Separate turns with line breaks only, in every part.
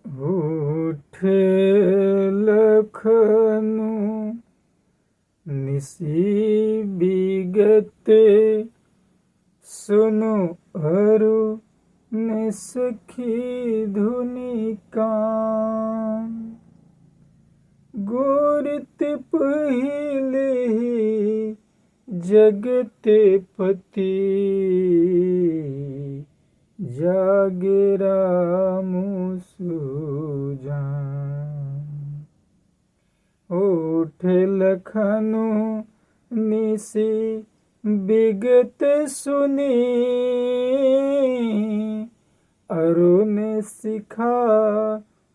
उठे लखनऊ निसी बिगते, सुनु अरु ने सखी धुनि कान। गोरत पहिले जगते पति, जागे रामु सुजान। उठे लखनऊ निसी बिगत सुनी, अरुण सिखा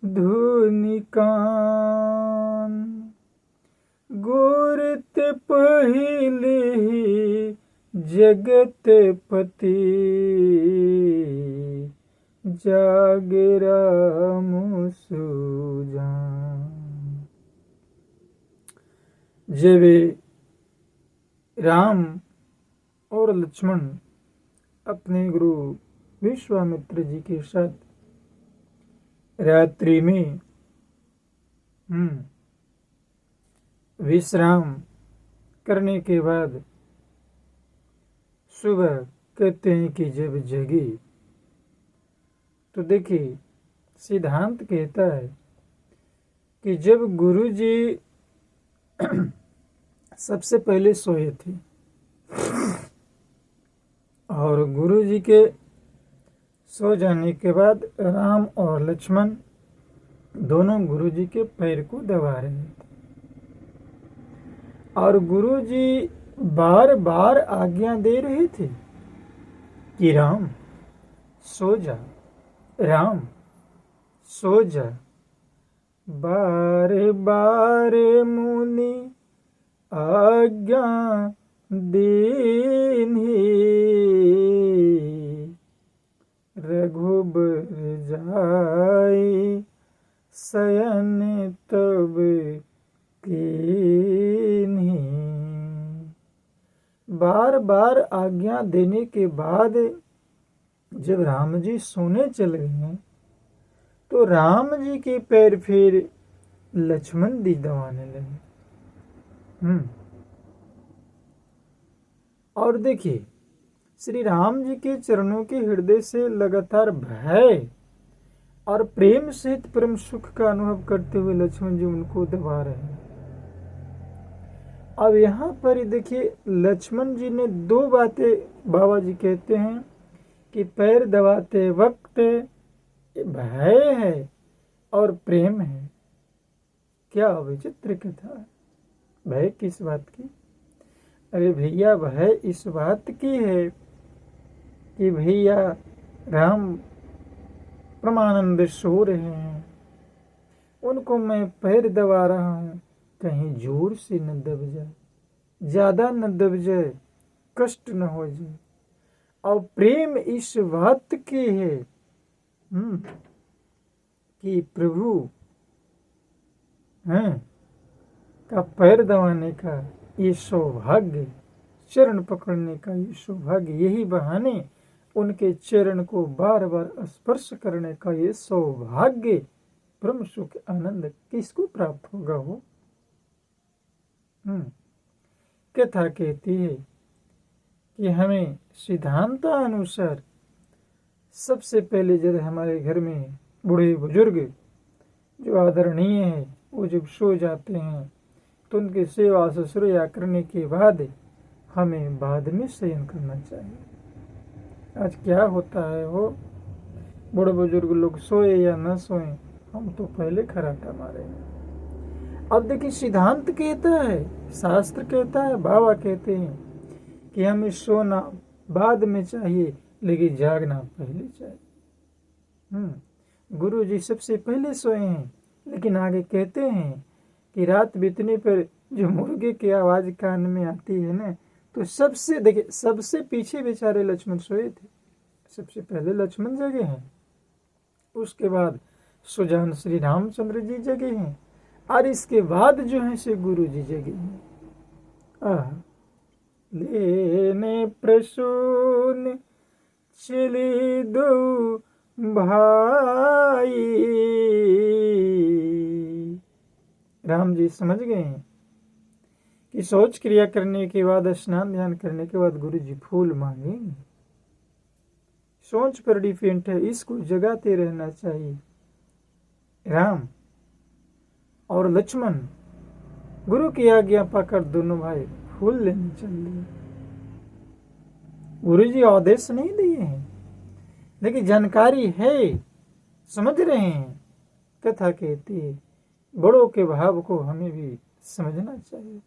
धुनि कान। गोरत पहिले जगत पति, जागे रामु सुजान। जब राम और लक्ष्मण अपने गुरु विश्वामित्र जी के साथ रात्रि में विश्राम करने के बाद सुबह कहते हैं कि जब जगी, तो देखिए सिद्धांत कहता है कि जब गुरु जी सबसे पहले सोए थे और गुरु जी के सो जाने के बाद राम और लक्ष्मण दोनों गुरु जी के पैर को दबा रहे थे और गुरु जी बार बार आज्ञा दे रहे थे कि राम सो जा, राम सो जा। बारे बारे मुनि आज्ञा दीन्ही, रघुबर जाई शयन तब कीन्ही। बार बार आज्ञा देने के बाद जब राम जी सोने चले हैं, तो राम जी के पैर फिर लक्ष्मण जी दबाने लगे। और देखिए श्री राम जी के चरणों के हृदय से लगातार भय और प्रेम सहित परम सुख का अनुभव करते हुए लक्ष्मण जी उनको दबा रहे हैं। अब यहाँ पर देखिए लक्ष्मण जी ने दो बातें बाबा जी कहते हैं कि पैर दबाते वक्त भय है और प्रेम है। क्या विचित्र कथा है। भय किस बात की? अरे भैया भय इस बात की है कि भैया राम परमानंद सो रहे हैं, उनको मैं पैर दबा रहा हूं, कहीं जोर से न दब जाए, ज्यादा न दब जाए, कष्ट न हो जाए। और प्रेम इस बात की है कि प्रभु का पैर दबाने का ये सौभाग्य, चरण पकड़ने का ये सौभाग्य, यही बहाने उनके चरण को बार बार स्पर्श करने का ये सौभाग्य, परम सुख आनंद किसको प्राप्त होगा हो। कथा कहती है कि हमें सिद्धांतानुसार सबसे पहले जब हमारे घर में बूढ़े बुजुर्ग जो आदरणीय है वो जब सो जाते हैं, तो उनकी सेवा शुश्रूषा करने के बाद हमें बाद में शयन करना चाहिए। आज क्या होता है, वो बूढ़े बुजुर्ग लोग सोए या न सोए, हम तो पहले खराटा मारे। अब देखिए सिद्धांत कहता है, शास्त्र कहता है, बाबा कहते हैं कि हमें सोना बाद में चाहिए लेकिन जागना पहले चाहिए। गुरु जी सबसे पहले सोए हैं, लेकिन आगे कहते हैं कि रात बीतने पर जो मुर्गे की आवाज कान में आती है ना, तो सबसे देखिए सबसे पीछे बेचारे लक्ष्मण सोए थे, सबसे पहले लक्ष्मण जगे हैं, उसके बाद सुजान श्री रामचंद्र जी जगे हैं, और इसके बाद जो है से गुरु जी जगे हैं। लेने प्रसून चली दो भाई। राम जी समझ गए हैं कि शौच क्रिया करने के बाद, स्नान ध्यान करने के बाद गुरु जी फूल मांगेंगे। सोच पर डिपेंड है, इसको जगाते रहना चाहिए। राम और लक्ष्मण गुरु की आज्ञा पाकर दोनों भाई फूल लेने चल दिए। गुरु जी आदेश नहीं दिए हैं, लेकिन जानकारी है, समझ रहे हैं। कथा कहती है बड़ों के भाव को हमें भी समझना चाहिए।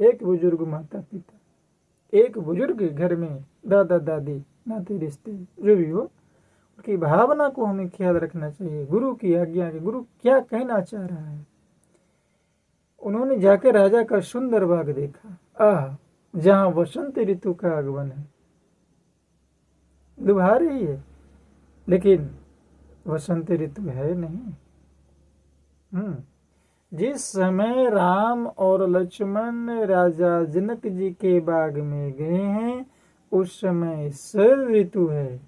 एक बुजुर्ग माता पिता, एक बुजुर्ग घर में दादा दादी, नाते रिश्ते जो भी हो, उनकी भावना को हमें ख्याल रखना चाहिए। गुरु की आज्ञा के, गुरु क्या कहना चाह रहा है। उन्होंने जाकर राजा का सुंदर बाग देखा, जहां वसंत ऋतु का आगमन है। लुभा रही है, लेकिन वसंत ऋतु है नहीं। जिस समय राम और लक्ष्मण राजा जनक जी के बाग में गए हैं, उस समय शरद ऋतु है।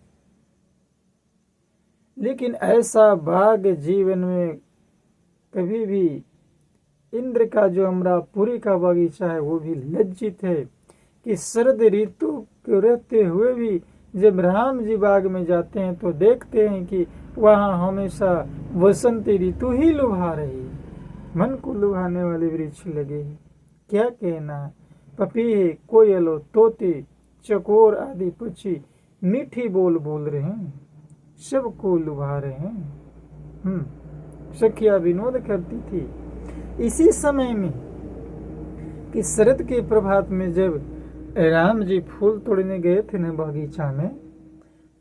लेकिन ऐसा बाग जीवन में कभी भी, इंद्र का जो अमरापुरी का बगीचा है वो भी लज्जित है कि शरद ऋतु के रहते हुए भी जब राम जी बाग में जाते हैं तो देखते हैं कि वहां हमेशा वसंत ऋतु ही लुभा रही है। मन को लुभाने वाले वृक्ष लगे हैं। क्या कहना, पपीहे, कोयलो, तोते, चकोर आदि पक्षी मीठी बोल बोल रहे हैं, सबको लुभा रहे हैं। सखिया विनोद करती थी इसी समय में कि शरद के प्रभात में जब राम जी फूल तोड़ने गए थे न बगीचा में,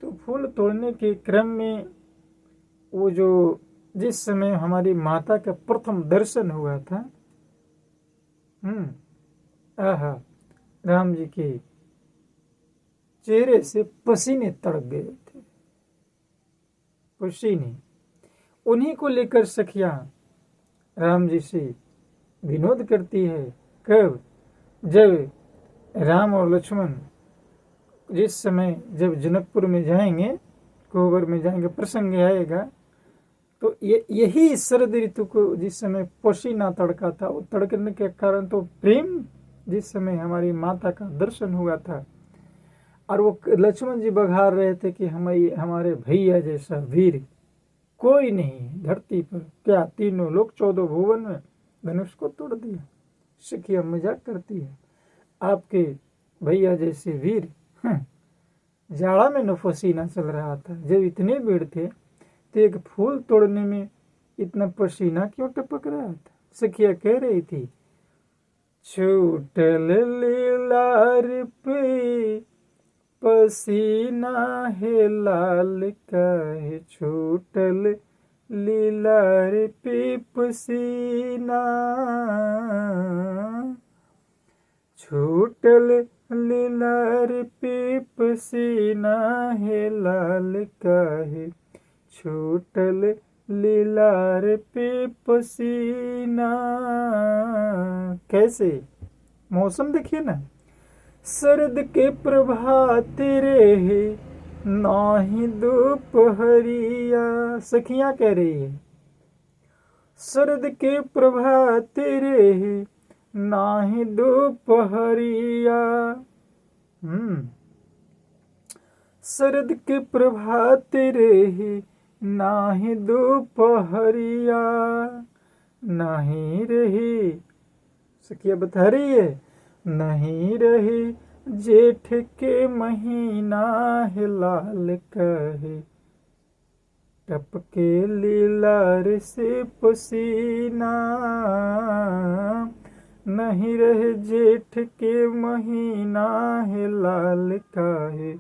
तो फूल तोड़ने के क्रम में वो जो जिस समय हमारी माता का प्रथम दर्शन हुआ था, राम जी के चेहरे से पसीने तड़क गए थे, पसीने। उन्हीं को लेकर सखिया राम जी से विनोद करती है। कब? जब राम और लक्ष्मण जिस समय जब जनकपुर में जाएंगे, कोबर में जाएंगे, प्रसंग आएगा, तो यही शरद ऋतु को जिस समय पसीना तड़का था, वो तड़कने के कारण तो प्रेम जिस समय हमारी माता का दर्शन हुआ था, और वो लक्ष्मण जी बघार रहे थे कि हमारे भैया जैसा वीर कोई नहीं धरती पर। क्या तीनों लोग 14 भुवन में धनुष को तोड़ दिया। सखिया मजाक करती है, आपके भैया जैसे वीर। जाड़ा में न पसीना चल रहा था, जब इतने भीड़ थे तो एक फूल तोड़ने में इतना पसीना क्यों टपक रहा था। सखिया कह रही थी, छूटल लीलार पे पसीना है लाल काहे, छूटल लीलार पे पसीना, छूटल लीलार पे पसीना है लाल काहे, छूटल लीलार पे पसीना। कैसे मौसम देखिए ना, शरद के प्रभात रहे नाही दोपहरिया। सखियां कह रही है, शरद के प्रभात रहे नाही दोपहरिया। शरद के प्रभात रहे नाही दोपहरिया, नहीं रही। सखिया बता रही है, नहीं रही जेठ के महीना है लाल कहे, टपके लीलार से पसीना, नहीं रहे जेठ के महीना है लाल काहे,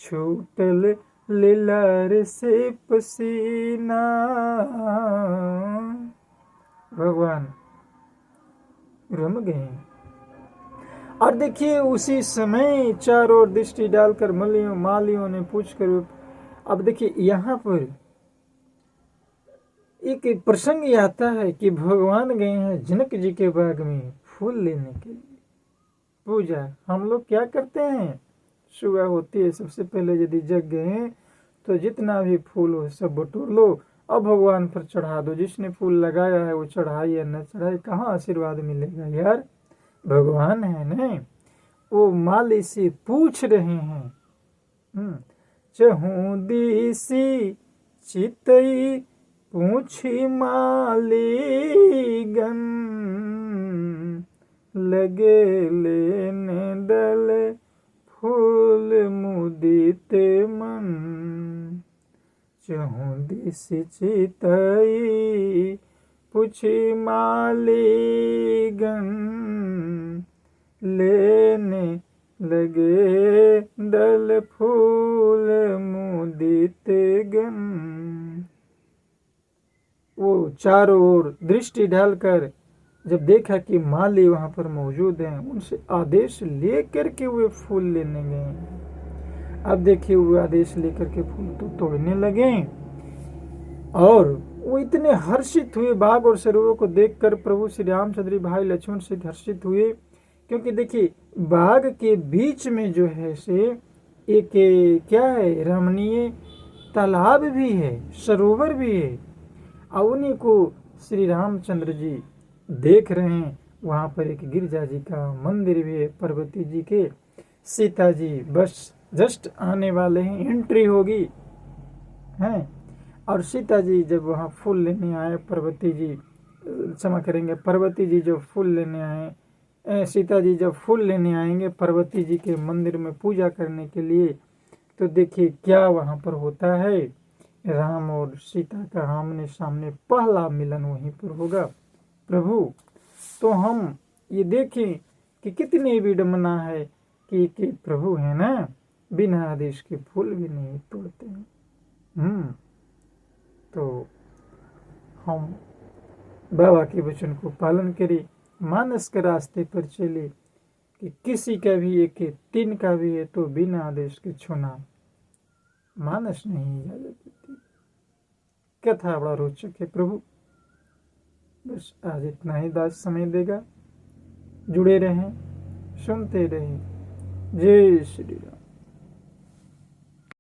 छूटल लीलार से पसीना। भगवान रम गए। और देखिए उसी समय चारों ओर दृष्टि डालकर मालियों ने पूछकर, अब देखिए यहाँ पर एक प्रसंग आता है कि भगवान गए हैं जनक जी के बाग में फूल लेने के लिए। पूजा हम लोग क्या करते हैं, सुबह होती है सबसे पहले यदि जग गए तो जितना भी फूल हो सब बटोर लो और भगवान पर चढ़ा दो। जिसने फूल लगाया है वो चढ़ाए या न चढ़ाए, कहाँ आशीर्वाद मिलेगा यार। भगवान है न, वो माली से पूछ रहे हैं, चहु दिसी चितई पूछी मालीगन, लगे लेने दल फूल मुदित मन। चहु दिसी चितई पूछी मालीगन, लेने लगे दल फूल मुदित गन। वो चारों ओर दृष्टि डालकर जब देखा कि माली वहां पर मौजूद हैं, उनसे आदेश लेकर के वे फूल लेने गए। अब देखिए वो आदेश लेकर के फूल तो तोड़ने लगे और वो इतने हर्षित हुए, बाग और सरोवरों को देखकर प्रभु श्री रामचंद्र भाई लक्ष्मण से हर्षित हुए। क्योंकि देखिए बाग के बीच में जो है से एक क्या है, रमणीय तालाब भी है, सरोवर भी है, और उन्हीं को श्री रामचंद्र जी देख रहे हैं। वहाँ पर एक गिरजा जी का मंदिर भी है, पार्वती जी के। सीता जी बस जस्ट आने वाले हैं, एंट्री होगी हैं। और सीता जी जब वहाँ फूल लेने आए, पार्वती जी क्षमा करेंगे, पार्वती जी जो फूल लेने आए, सीता जी जब फूल लेने आएंगे पार्वती जी के मंदिर में पूजा करने के लिए, तो देखिए क्या वहाँ पर होता है। राम और सीता का आमने सामने पहला मिलन वहीं पर होगा प्रभु। तो हम ये देखें कि कितनी विडम्बना है कि प्रभु है ना, बिना आदेश के फूल भी नहीं तोड़ते हैं। तो हम बाबा के वचन को पालन करें, मानस के रास्ते पर चले कि किसी का भी एक तीन का भी है तो बिना आदेश के छूना मानस नहीं इजाजत देती। कथा बड़ा रोचक है प्रभु। बस आज इतना ही दास समय देगा। जुड़े रहें, सुनते रहें। जय श्री राम।